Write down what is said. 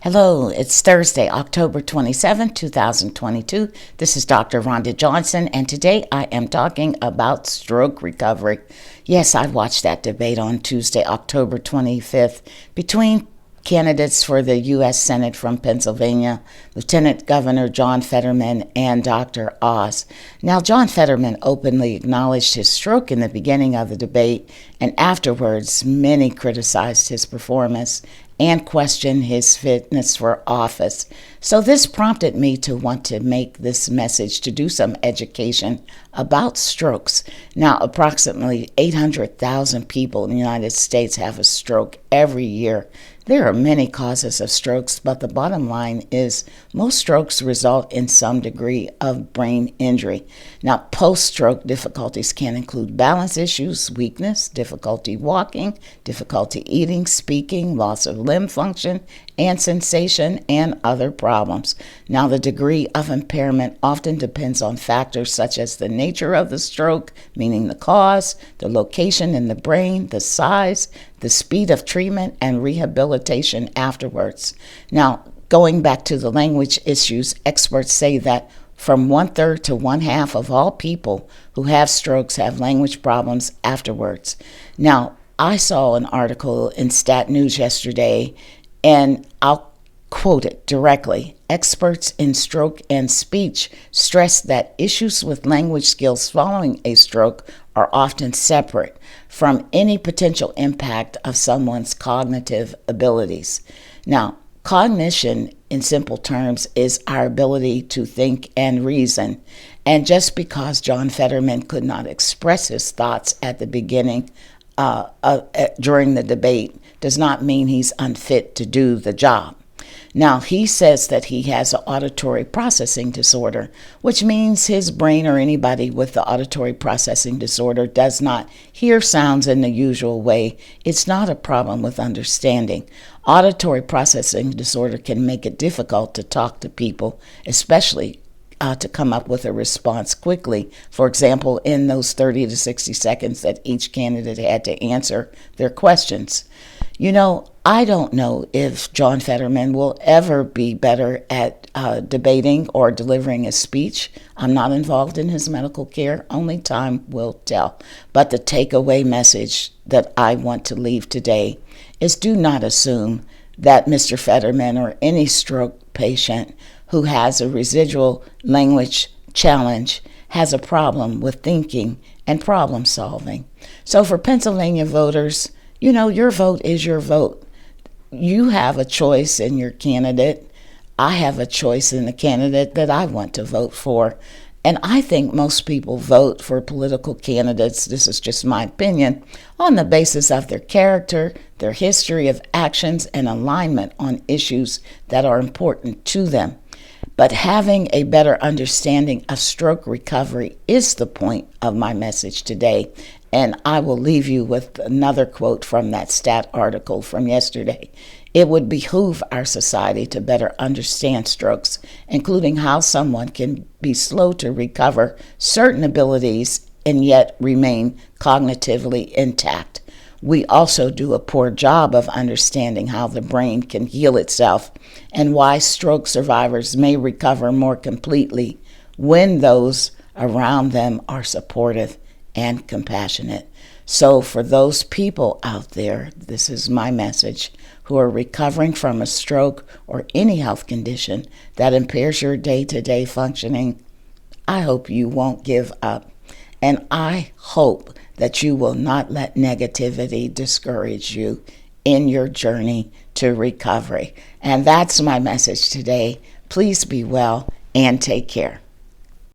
Hello, it's Thursday, October 27, 2022. This is Dr. Rhonda Johnson, and today I am talking about stroke recovery. Yes, I watched that debate on Tuesday, October 25th, between candidates for the U.S. Senate from Pennsylvania, Lieutenant Governor John Fetterman and Dr. Oz. Now, John Fetterman openly acknowledged his stroke in the beginning of the debate, and afterwards, many criticized his performance and questioned his fitness for office. So this prompted me to want to make this message to do some education about strokes. Now, approximately 800,000 people in the United States have a stroke every year. There are many causes of strokes, but the bottom line is most strokes result in some degree of brain injury. Now, post-stroke difficulties can include balance issues, weakness, difficulty walking, difficulty eating, speaking, loss of limb function and sensation, and other problems. Now, the degree of impairment often depends on factors such as the nature of the stroke, meaning the cause, the location in the brain, the size, the speed of treatment, and rehabilitation afterwards. Now, going back to the language issues, experts say that from 1/3 to 1/2 of all people who have strokes have language problems afterwards. Now, I saw an article in Stat News yesterday, and I'll quote it directly. Experts in stroke and speech stress that issues with language skills following a stroke are often separate from any potential impact of someone's cognitive abilities. Now, cognition, in simple terms, is our ability to think and reason. And just because John Fetterman could not express his thoughts at the beginning during the debate does not mean he's unfit to do the job. Now, he says that he has an auditory processing disorder, which means his brain or anybody with the auditory processing disorder does not hear sounds in the usual way. It's not a problem with understanding. Auditory processing disorder can make it difficult to talk to people, especially to come up with a response quickly. For example, in those 30 to 60 seconds that each candidate had to answer their questions. You know, I don't know if John Fetterman will ever be better at debating or delivering a speech. I'm not involved in his medical care. Only time will tell. But the takeaway message that I want to leave today is do not assume that Mr. Fetterman or any stroke patient who has a residual language challenge has a problem with thinking and problem solving. So for Pennsylvania voters, you know, your vote is your vote. You have a choice in your candidate. I have a choice in the candidate that I want to vote for. And I think most people vote for political candidates, this is just my opinion, on the basis of their character, their history of actions, and alignment on issues that are important to them. But having a better understanding of stroke recovery is the point of my message today. And I will leave you with another quote from that Stat article from yesterday. It would behoove our society to better understand strokes, including how someone can be slow to recover certain abilities and yet remain cognitively intact. We also do a poor job of understanding how the brain can heal itself and why stroke survivors may recover more completely when those around them are supportive and compassionate. So for those people out there, this is my message, who are recovering from a stroke or any health condition that impairs your day-to-day functioning, I hope you won't give up. And I hope that you will not let negativity discourage you in your journey to recovery. And that's my message today. Please be well and take care.